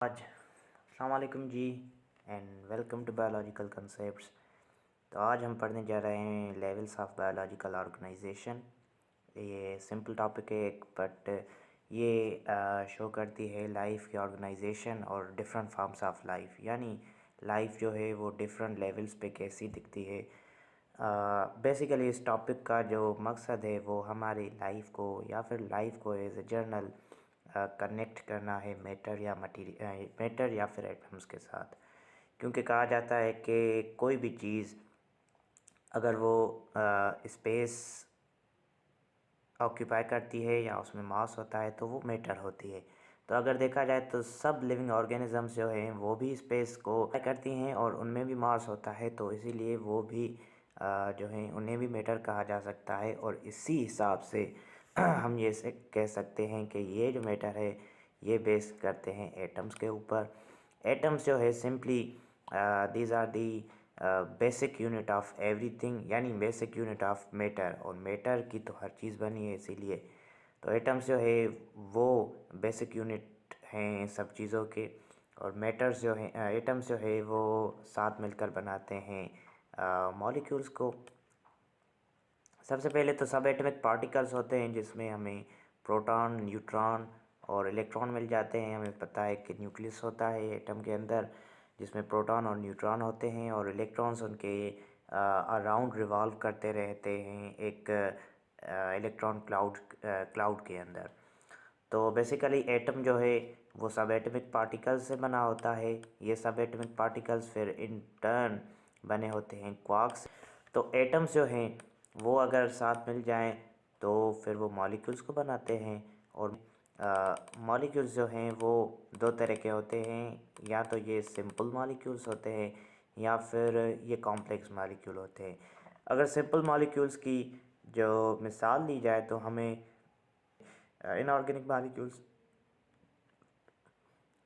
आज अस्सलाम वालेकुम जी and welcome to biological concepts. तो आज हम पढ़ने जा रहे हैं लेवल्स ऑफ बायोलॉजिकल ऑर्गेनाइजेशन। ये सिंपल टॉपिक है एक, बट ये शो करती है लाइफ की ऑर्गेनाइजेशन और डिफरेंट फॉर्म्स ऑफ लाइफ, यानी लाइफ जो है वो डिफरेंट लेवल्स पे कैसी दिखती है। बेसिकली इस टॉपिक का जो मकसद है वो हमारी लाइफ को या फिर लाइफ को एज ए जर्नल कनेक्ट करना है मैटर या फिर एटम्स के साथ। क्योंकि कहा जाता है कि कोई भी चीज़ अगर वो स्पेस ऑक्यूपाई करती है या उसमें मास होता है तो वो मैटर होती है। तो अगर देखा जाए तो सब लिविंग ऑर्गेनिजम्स जो हैं वो भी स्पेस को करती हैं और उनमें भी मास होता है, तो इसीलिए वो भी जो हैं उन्हें भी मैटर कहा जा सकता है। और इसी हिसाब से हम ये से कह सकते हैं कि ये जो मैटर है ये बेस करते हैं एटम्स के ऊपर। एटम्स जो है simply these are the basic unit of everything, यानी बेसिक यूनिट ऑफ मैटर, और मैटर की तो हर चीज़ बनी है इसीलिए। तो एटम्स जो है वो बेसिक यूनिट हैं सब चीज़ों के, और मैटर्स जो हैं एटम्स जो है वो साथ मिलकर बनाते हैं मॉलिक्यूल्स को। सबसे पहले तो सब एटमिक पार्टिकल्स होते हैं जिसमें हमें प्रोटॉन, न्यूट्रॉन और इलेक्ट्रॉन मिल जाते हैं। हमें पता है कि न्यूक्लियस होता है एटम के अंदर जिसमें प्रोटॉन और न्यूट्रॉन होते हैं, और इलेक्ट्रॉन्स उनके अराउंड रिवॉल्व करते रहते हैं एक इलेक्ट्रॉन क्लाउड के अंदर। तो बेसिकली एटम जो है वो सब एटमिक पार्टिकल्स से बना होता है। ये सब एटमिक पार्टिकल्स फिर इन टर्न बने होते हैं क्वार्क्स। तो एटम्स जो हैं वो अगर साथ मिल जाएं तो फिर वो मॉलिक्यूल्स को बनाते हैं। और मॉलिक्यूल्स जो हैं वो दो तरह के होते हैं, या तो ये सिंपल मॉलिक्यूल्स होते हैं या फिर ये कॉम्प्लेक्स मॉलिक्यूल होते हैं। अगर सिंपल मॉलिक्यूल्स की जो मिसाल ली जाए तो हमें इनऑर्गेनिक मॉलिक्यूल्स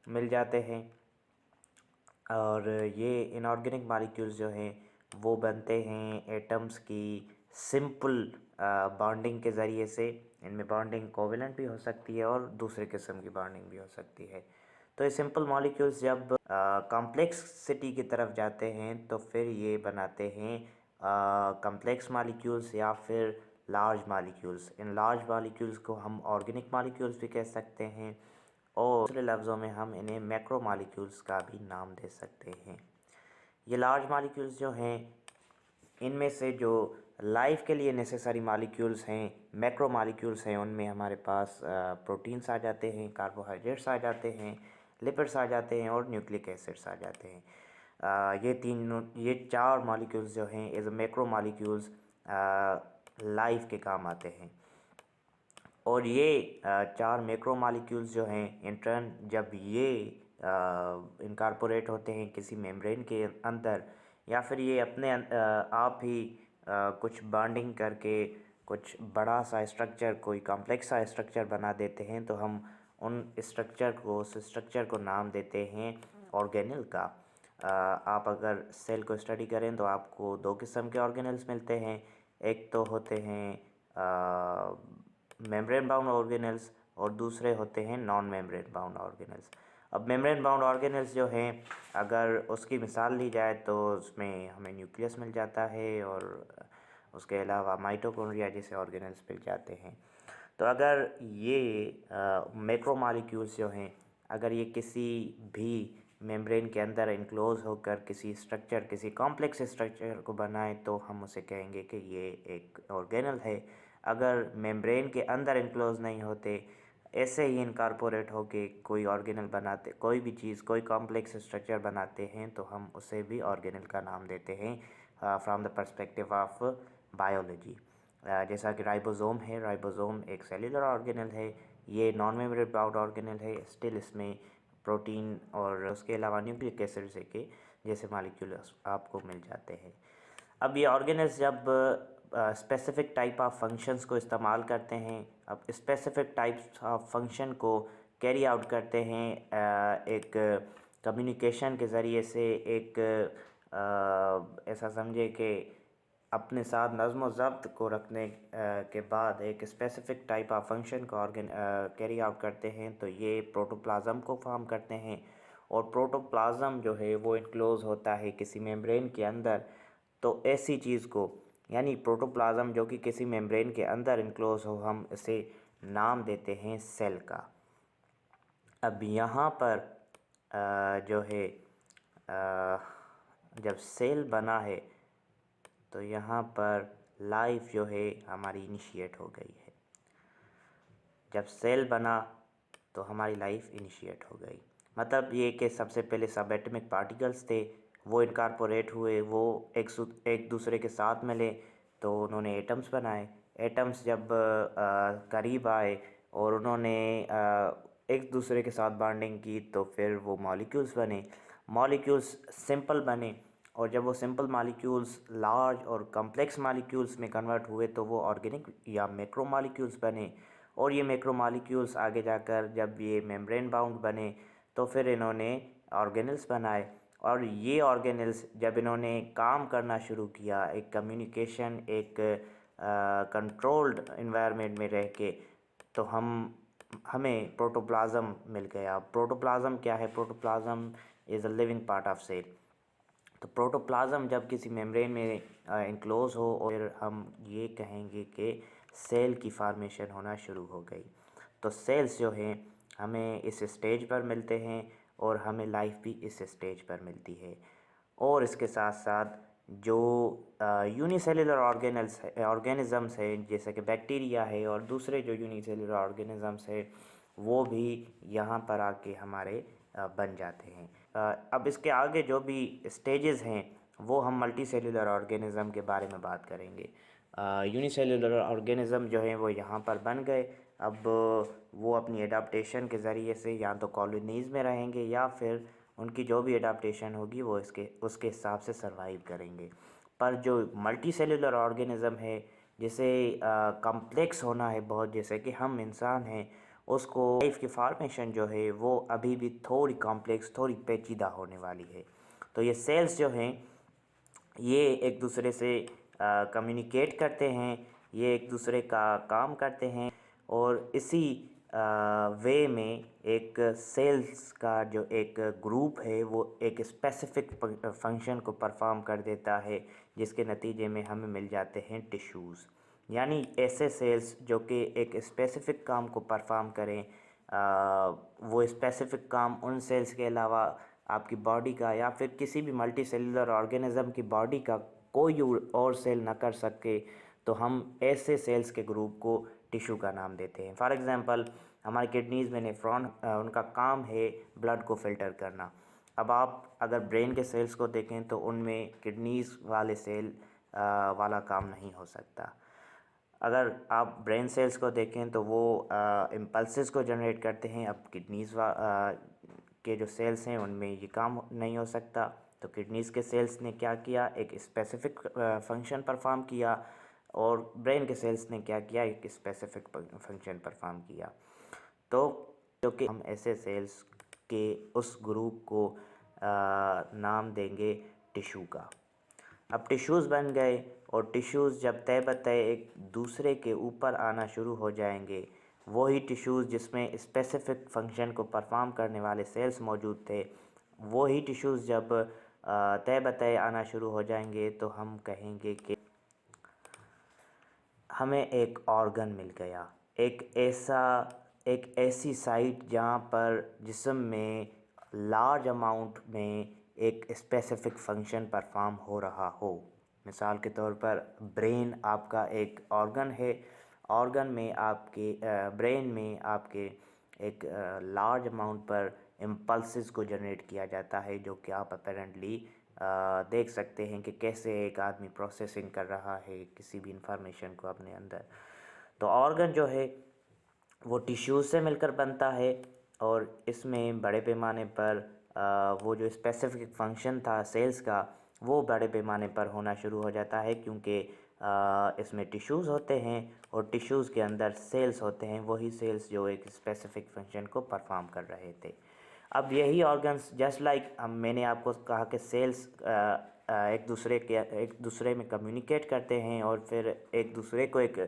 मिल जाते हैं, और ये इनऑर्गेनिक मॉलिक्यूल्स जो हैं वो बनते हैं एटम्स की सिंपल बॉन्डिंग के ज़रिए से। इनमें बॉन्डिंग कोवेलेंट भी हो सकती है और दूसरे किस्म की बॉन्डिंग भी हो सकती है। तो ये सिंपल मॉलिक्यूल्स जब कॉम्प्लेक्सिटी की तरफ जाते हैं तो फिर ये बनाते हैं कॉम्प्लेक्स मॉलिक्यूल्स या फिर large molecules. In large molecules को हम ऑर्गेनिक मॉलिक्यूल्स भी कह सकते हैं, और दूसरे लफ्ज़ों में हम इन्हें मैक्रो मॉलिक्यूल्स का भी नाम दे सकते हैं। ये लार्ज मॉलिक्यूल्स जो हैं इनमें से जो लाइफ के लिए नेसेसरी मॉलिक्यूल्स हैं, मैक्रो मॉलिक्यूल्स हैं, उनमें हमारे पास प्रोटीन्स आ जाते हैं, कार्बोहाइड्रेट्स आ जाते हैं, लिपिड्स आ जाते हैं और न्यूक्लिक एसिड्स आ जाते हैं। ये चार मॉलिक्यूल्स जो हैं एज मैक्रो मॉलिक्यूल्स लाइफ के काम आते हैं। और ये चार मैक्रो मॉलिक्यूल्स जो हैं इन टर्न जब ये इनकॉर्पोरेट होते हैं किसी मेम्ब्रेन के अंदर, या फिर ये अपने आप ही कुछ बॉन्डिंग करके कुछ बड़ा सा स्ट्रक्चर, कोई कॉम्प्लेक्स सा स्ट्रक्चर बना देते हैं, तो हम उस स्ट्रक्चर को नाम देते हैं ऑर्गेनेल का। आप अगर सेल को स्टडी करें तो आपको दो किस्म के ऑर्गेनल्स मिलते हैं। एक तो होते हैं मेम्ब्रेन बाउंड ऑर्गेनल्स और दूसरे होते हैं नॉन मेम्ब्रेन बाउंड ऑर्गेनल्स। अब मेम्ब्रेन बाउंड ऑर्गेनल्स जो हैं अगर उसकी मिसाल ली जाए तो उसमें हमें न्यूक्लियस मिल जाता है और उसके अलावा माइटोकॉन्ड्रिया जैसे ऑर्गेनल्स मिल जाते हैं। तो अगर ये मैक्रो मॉलिक्यूल्स जो हैं अगर ये किसी भी मेम्ब्रेन के अंदर इनक्लोज होकर किसी कॉम्प्लेक्स स्ट्रक्चर को बनाए तो हम उसे कहेंगे कि ये एक ऑर्गेनल है। अगर मेम्ब्रेन के अंदर इनक्लोज नहीं होते, ऐसे ही इनकॉर्पोरेट होके कोई ऑर्गेनल बनाते, कोई भी चीज़ कोई कॉम्प्लेक्स स्ट्रक्चर बनाते हैं, तो हम उसे भी ऑर्गेनल का नाम देते हैं from the perspective of biology. जैसा कि राइबोसोम है, राइबोसोम एक सेल्यूलर ऑर्गेनल है, ये नॉन मेम्ब्रेन बाउंड ऑर्गेनल है, स्टिल इसमें प्रोटीन और उसके अलावा न्यूक्लिक एसिड के जैसे मॉलिक्यूल्स आपको मिल जाते हैं। अब ये ऑर्गेनल्स जब स्पेसिफ़िक टाइप ऑफ फंक्शंस को इस्तेमाल करते हैं, अब स्पेसिफ़िक टाइप्स ऑफ फंक्शन को कैरी आउट करते हैं एक कम्युनिकेशन के ज़रिए से, एक ऐसा समझे कि अपने साथ नज़्म व ज़ब्त को रखने के बाद एक स्पेसिफ़िक टाइप ऑफ फंक्शन को कैरी आउट करते हैं, तो ये प्रोटोप्लाज्म को फॉर्म करते हैं। और प्रोटोप्लाज्म जो है वो इनक्लोज होता है किसी मेम्ब्रेन के अंदर। तो ऐसी चीज़ को, यानी प्रोटोप्लाज्म जो कि किसी मेम्ब्रेन के अंदर इनक्लोज हो, हम इसे नाम देते हैं सेल का। अब यहाँ पर जो है जब सेल बना है तो यहाँ पर लाइफ जो है हमारी इनिशिएट हो गई है। जब सेल बना तो हमारी लाइफ इनिशिएट हो गई। मतलब ये कि सबसे पहले सब एटमिक पार्टिकल्स थे, वो इनकॉर्पोरेट हुए, वो एक दूसरे के साथ मिले तो उन्होंने एटम्स बनाए। एटम्स जब करीब आए और उन्होंने एक दूसरे के साथ बॉन्डिंग की तो फिर वो मॉलिक्यूल्स बने। मॉलिक्यूल्स सिंपल बने और जब वो सिंपल मॉलिक्यूल्स लार्ज और कम्प्लेक्स मॉलिक्यूल्स में कन्वर्ट हुए तो वो ऑर्गेनिक या मैक्रो मॉलिक्यूल्स बने। और ये मैक्रो मॉलिक्यूल्स आगे जाकर जब ये मेम्ब्रेन बाउंड बने तो फिर इन्होंने ऑर्गेनल्स बनाए। और ये ऑर्गेनल्स जब इन्होंने काम करना शुरू किया, एक कम्युनिकेशन, एक कंट्रोल्ड इन्वायरमेंट में रह के, तो हमें प्रोटोप्लाज्म मिल गया। प्रोटोप्लाज्म क्या है? Protoplasm is a living part of cell. तो प्रोटोप्लाज्म जब किसी मेम्ब्रेन में इनक्लोज हो और हम ये कहेंगे कि सेल की फार्मेशन होना शुरू हो गई। तो सेल्स जो हैं हमें इस स्टेज पर मिलते हैं और हमें लाइफ भी इस स्टेज पर मिलती है। और इसके साथ साथ जो यूनिसेलुलर ऑर्गेनिज़म्स है जैसे कि बैक्टीरिया है और दूसरे जो यूनिसेलुलर ऑर्गेनिज़म्स है वो भी यहाँ पर आके हमारे बन जाते हैं। अब इसके आगे जो भी स्टेजेस हैं वो हम मल्टी सेलुलर ऑर्गेनिज़म के बारे में बात करेंगे। यूनिसेलुलर ऑर्गेनिज़म जो हैं वो यहाँ पर बन गए। अब वो अपनी एडाप्टेशन के ज़रिए से या तो कॉलोनीज़ में रहेंगे या फिर उनकी जो भी एडाप्टेशन होगी वो उसके हिसाब से सर्वाइव करेंगे। पर जो मल्टी सेलुलर ऑर्गेनिज़म है, जिसे कम्प्लेक्स होना है बहुत, जैसे कि हम इंसान हैं, उसको लाइफ की फार्मेशन जो है वो अभी भी थोड़ी कॉम्प्लेक्स, थोड़ी पेचीदा होने वाली है। तो ये सेल्स जो हैं ये एक दूसरे से कम्युनिकेट करते हैं, ये एक दूसरे का काम करते हैं और इसी वे में एक सेल्स का जो एक ग्रुप है वो एक स्पेसिफिक फंक्शन को परफॉर्म कर देता है, जिसके नतीजे में हमें मिल जाते हैं टिश्यूज़। यानी ऐसे सेल्स जो कि एक स्पेसिफिक काम को परफॉर्म करें। वो स्पेसिफिक काम उन सेल्स के अलावा आपकी बॉडी का या फिर किसी भी मल्टी सेलुलर ऑर्गेनिज़म की बॉडी का कोई और सेल ना कर सके, तो हम ऐसे सेल्स के ग्रुप को टिश्यू का नाम देते हैं। फॉर एग्ज़ाम्पल हमारी किडनीज़ में नेफ्रॉन, उनका काम है ब्लड को फ़िल्टर करना। अब आप अगर ब्रेन के सेल्स को देखें तो उनमें किडनीज़ वाले सेल वाला काम नहीं हो सकता। अगर आप ब्रेन सेल्स को देखें तो वो इम्पल्सेस को जनरेट करते हैं। अब किडनीज़ के जो सेल्स हैं उनमें ये काम नहीं हो सकता। तो किडनीज़ के सेल्स ने क्या किया? एक स्पेसिफिक फंक्शन परफॉर्म किया और ब्रेन के सेल्स ने क्या किया? एक स्पेसिफिक फंक्शन परफॉर्म किया। तो जो कि हम ऐसे सेल्स के उस ग्रुप को नाम देंगे टिश्यू का। अब टिश्यूज़ बन गए और टिश्यूज़ जब तय बतय एक दूसरे के ऊपर आना शुरू हो जाएंगे, वही टिश्यूज़ जिसमें स्पेसिफिक फंक्शन को परफॉर्म करने वाले सेल्स मौजूद थे, वही टिश्यूज़ जब तय बतय आना शुरू हो जाएंगे तो हम कहेंगे कि हमें एक ऑर्गन मिल गया। एक ऐसी साइट जहाँ पर जिस्म में लार्ज अमाउंट में एक स्पेसिफिक फंक्शन परफॉर्म हो रहा हो। मिसाल के तौर पर ब्रेन आपका एक ऑर्गन है। ऑर्गन में आपके ब्रेन में आपके एक लार्ज अमाउंट पर इम्पल्सेस को जनरेट किया जाता है, जो कि आप अपेरेंटली देख सकते हैं कि कैसे एक आदमी प्रोसेसिंग कर रहा है किसी भी इंफॉर्मेशन को अपने अंदर। तो ऑर्गन जो है वो टिश्यूज़ से मिलकर बनता है और इसमें बड़े पैमाने पर वो जो स्पेसिफिक फंक्शन था सेल्स का वो बड़े पैमाने पर होना शुरू हो जाता है, क्योंकि इसमें टिश्यूज़ होते हैं और टिश्यूज़ के अंदर सेल्स होते हैं, वही सेल्स जो एक स्पेसिफिक फंक्शन को परफॉर्म कर रहे थे। अब यही ऑर्गन्स जस्ट लाइक मैंने आपको कहा कि सेल्स एक दूसरे में कम्युनिकेट करते हैं और फिर एक दूसरे को एक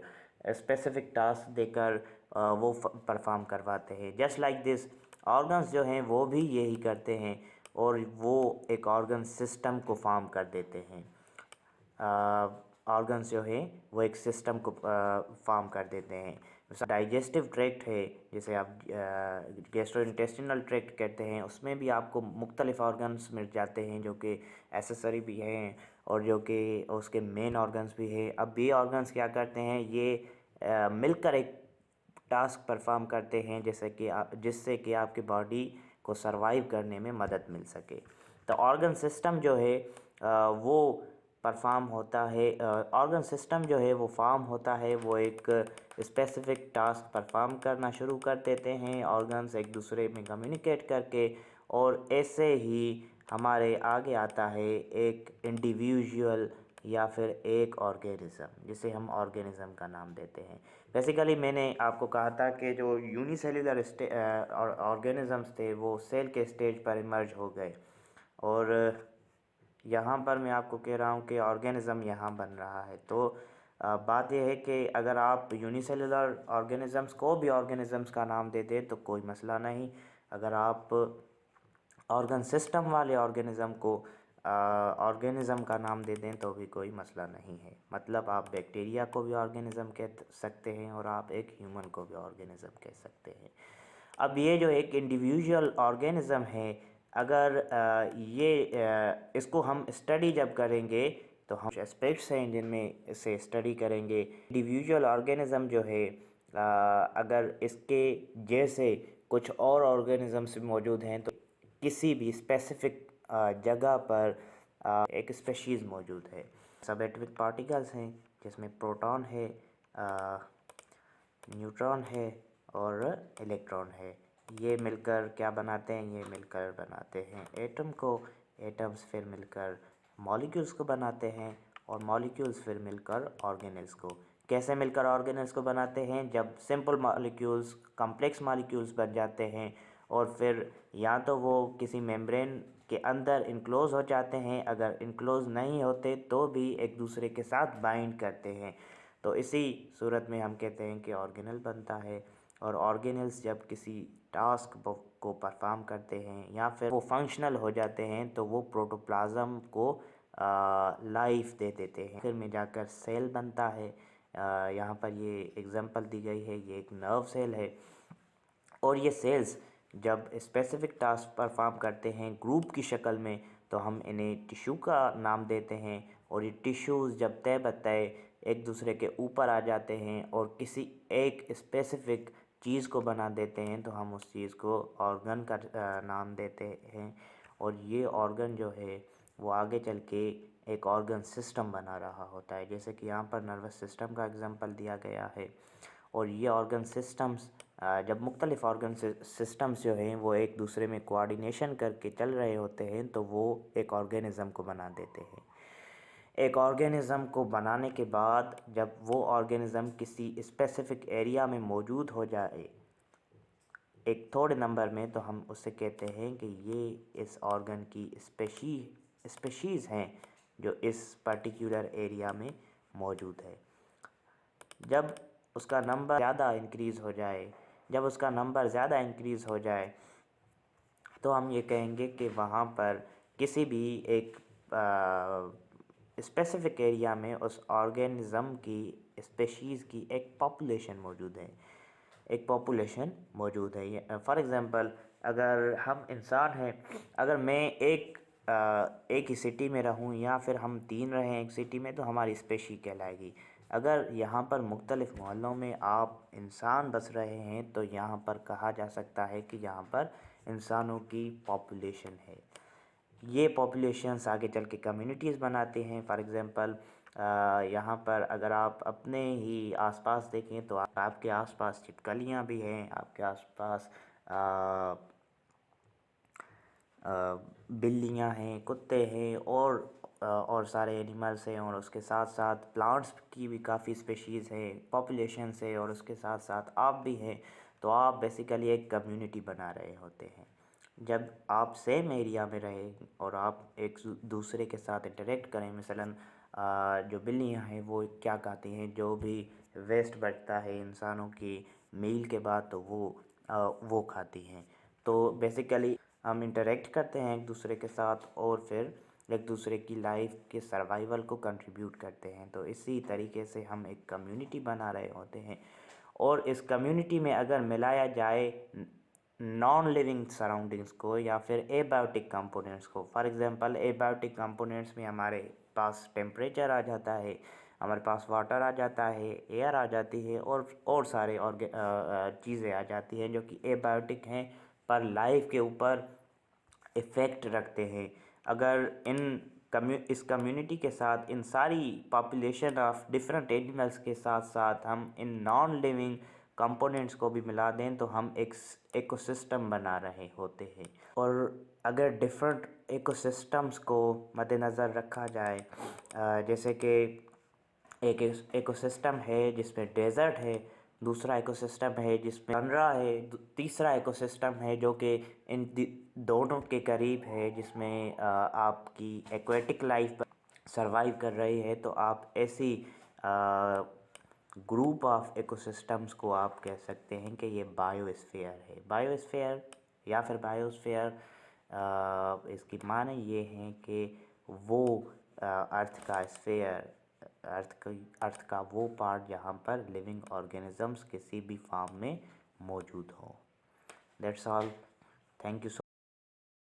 स्पेसिफिक टास्क देकर वो परफॉर्म करवाते हैं। जस्ट लाइक दिस ऑर्गन्स जो हैं वो भी यही करते हैं और वो एक ऑर्गन सिस्टम को फॉर्म कर देते हैं। ऑर्गन्स जो है वो एक सिस्टम को फॉर्म कर देते हैं। डाइजेस्टिव ट्रैक्ट है, जिसे आप गैस्ट्रोइंटेस्टिनल ट्रैक्ट कहते हैं, उसमें भी आपको मुख्तलिफ ऑर्गन्स मिल जाते हैं जो कि एसेसरी भी हैं और जो कि उसके मेन ऑर्गन्स भी हैं। अब ये ऑर्गन्स क्या करते हैं, ये मिलकर एक टास्क परफॉर्म करते हैं जिससे कि आपकी बॉडी को सरवाइव करने में मदद मिल सके। तो ऑर्गन सिस्टम जो है वो परफॉर्म होता है, ऑर्गन सिस्टम जो है वो फॉर्म होता है, वो एक स्पेसिफिक टास्क परफॉर्म करना शुरू कर देते हैं ऑर्गन्स एक दूसरे में कम्युनिकेट करके। और ऐसे ही हमारे आगे आता है एक इंडिविजुअल या फिर एक ऑर्गेनिज़म, जिसे हम ऑर्गेनिज़म का नाम देते हैं। बेसिकली मैंने आपको कहा था कि जो यूनिसेल्युलर ऑर्गेनिज़म्स थे वो सेल के स्टेज पर इमर्ज हो गए, और यहाँ पर मैं आपको कह रहा हूँ कि ऑर्गेनिज़म यहाँ बन रहा है। तो बात यह है कि अगर आप यूनिसेल्युलर ऑर्गेनिज़म्स को भी ऑर्गेनिज़म्स का नाम दे दें तो कोई मसला नहीं। अगर आप ऑर्गन सिस्टम वाले ऑर्गेनिज़म को ऑर्गेनिज़म का नाम दे दें तो भी कोई मसला नहीं है। मतलब आप बैक्टीरिया को भी ऑर्गेनिज़म कह सकते हैं और आप एक ह्यूमन को भी ऑर्गेनिज़म कह सकते हैं। अब ये जो एक इंडिविजुअल ऑर्गेनिज़म है, अगर इसको हम स्टडी जब करेंगे तो हम एस्पेक्ट्स हैं जिनमें इसे स्टडी करेंगे। इंडिविजुअल ऑर्गेनिज़म जो है अगर इसके जैसे कुछ और ऑर्गेनिज़म्स मौजूद हैं तो किसी भी स्पेसिफिक जगह पर एक स्पेशीज़ मौजूद है। सब एटॉमिक पार्टिकल्स हैं जिसमें प्रोटॉन है, न्यूट्रॉन है और इलेक्ट्रॉन है। ये मिलकर क्या बनाते हैं, ये मिलकर बनाते हैं एटम को। एटम्स फिर मिलकर मॉलिक्यूल्स को बनाते हैं और मॉलिक्यूल्स फिर मिलकर ऑर्गेनेल्स को। कैसे मिलकर ऑर्गेनेल्स को बनाते हैं, जब सिंपल मॉलिक्यूल्स कॉम्प्लेक्स मॉलिक्यूल्स बन जाते हैं और फिर या तो वो किसी मेम्ब्रेन के अंदर इनक्लोज़ हो जाते हैं, अगर इनक्लोज़ नहीं होते तो भी एक दूसरे के साथ बाइंड करते हैं। तो इसी सूरत में हम कहते हैं कि ऑर्गेनल बनता है। और ऑर्गेनल्स जब किसी टास्क को परफॉर्म करते हैं या फिर वो फंक्शनल हो जाते हैं तो वो प्रोटोप्लाज्म को लाइफ दे देते हैं। फिर में जाकर सेल बनता है। यहाँ पर ये एग्जांपल दी गई है, ये एक नर्व सेल है। और ये सेल्स जब स्पेसिफिक टास्क परफॉर्म करते हैं ग्रुप की शक्ल में तो हम इन्हें टिश्यू का नाम देते हैं। और ये टिश्यूज़ जब तय बतय एक दूसरे के ऊपर आ जाते हैं और किसी एक स्पेसिफिक चीज़ को बना देते हैं तो हम उस चीज़ को ऑर्गन का नाम देते हैं। और ये ऑर्गन जो है वो आगे चल के एक ऑर्गन सिस्टम बना रहा होता है, जैसे कि यहाँ पर नर्वस सिस्टम का एग्जांपल दिया गया है। और ये ऑर्गन सिस्टम्स जब मुख्तलिफ ऑर्गन सिस्टम्स जो हैं वो एक दूसरे में कोऑर्डिनेशन करके चल रहे होते हैं तो वो एक ऑर्गेनिज़म को बना देते हैं। एक ऑर्गेनिज़म को बनाने के बाद जब वो ऑर्गेनिज़म किसी स्पेसिफिक एरिया में मौजूद हो जाए एक थोड़े नंबर में, तो हम उससे कहते हैं कि ये इस ऑर्गन की स्पेशीज़ हैं जो इस पर्टिकुलर एरिया में मौजूद है। जब उसका नंबर ज़्यादा इंक्रीज़ हो जाए तो हम ये कहेंगे कि वहाँ पर किसी भी एक स्पेसिफिक एरिया में उस ऑर्गेनिज़म की स्पेशीज़ की एक पॉपुलेशन मौजूद है। फॉर एग्ज़ाम्पल अगर हम इंसान हैं, अगर मैं एक ही सिटी में रहूं या फिर हम 3 रहें एक सिटी में तो हमारी स्पेशी कहलाएगी। अगर यहाँ पर मुख्तलिफ़ मोहल्लों में आप इंसान बस रहे हैं तो यहाँ पर कहा जा सकता है कि यहाँ पर इंसानों की पॉपुलेशन है। ये पॉपुलेशंस आगे चल के कम्युनिटीज़ बनाते हैं। फॉर एग्ज़ाम्पल यहाँ पर अगर आप अपने ही आसपास देखें तो आपके आसपास छिपकलियाँ भी हैं, आपके आसपास बिल्लियाँ हैं, कुत्ते हैं और सारे एनिमल्स हैं। और उसके साथ साथ प्लांट्स की भी काफ़ी स्पेशीज़ है, पॉपुलेशंस है, और उसके साथ साथ आप भी हैं। तो आप बेसिकली एक कम्युनिटी बना रहे होते हैं। जब आप सेम एरिया में रहें और आप एक दूसरे के साथ इंटरेक्ट करें, मसलन जो बिल्लियाँ हैं वो क्या खाती हैं, जो भी वेस्ट बचता है इंसानों की मील के बाद तो वो खाती हैं। तो बेसिकली हम इंटरेक्ट करते हैं एक दूसरे के साथ और फिर एक दूसरे की लाइफ के सर्वाइवल को कंट्रीब्यूट करते हैं। तो इसी तरीके से हम एक कम्युनिटी बना रहे होते हैं और इस कम्युनिटी में अगर मिलाया जाए नॉन लिविंग सराउंडिंग्स को या फिर एबायोटिक कंपोनेंट्स को, फॉर एग्जांपल एबायोटिक कंपोनेंट्स में हमारे पास टेम्परेचर आ जाता है, हमारे पास वाटर आ जाता है, एयर आ जाती है और सारे चीज़ें आ जाती हैं जो कि एबायोटिक हैं पर लाइफ के ऊपर इफ़ेक्ट रखते हैं। अगर इस कम्युनिटी के साथ इन सारी पॉपुलेशन ऑफ डिफरेंट एनिमल्स के साथ साथ हम इन नॉन लिविंग कंपोनेंट्स को भी मिला दें तो हम एक इकोसिस्टम बना रहे होते हैं। और अगर डिफरेंट इकोसिस्टम्स को मद्देनज़र रखा जाए, जैसे कि एक इकोसिस्टम है जिसमें डेजर्ट है, दूसरा इकोसिस्टम है जिसमें टंड्रा है, तीसरा इकोसिस्टम है जो कि दोनों के करीब है जिसमें आपकी एक्वेटिक लाइफ सरवाइव कर रही है। तो आप ऐसी ग्रुप ऑफ इकोसिस्टम्स को आप कह सकते हैं कि ये बायोस्फीयर है। बायोस्फीयर या फिर बायोस्फीयर इसकी माने ये हैं कि वो अर्थ का स्फीयर, अर्थ का वो पार्ट जहाँ पर लिविंग ऑर्गेनिजम्स किसी भी फॉर्म में मौजूद हो। That's all. Thank you.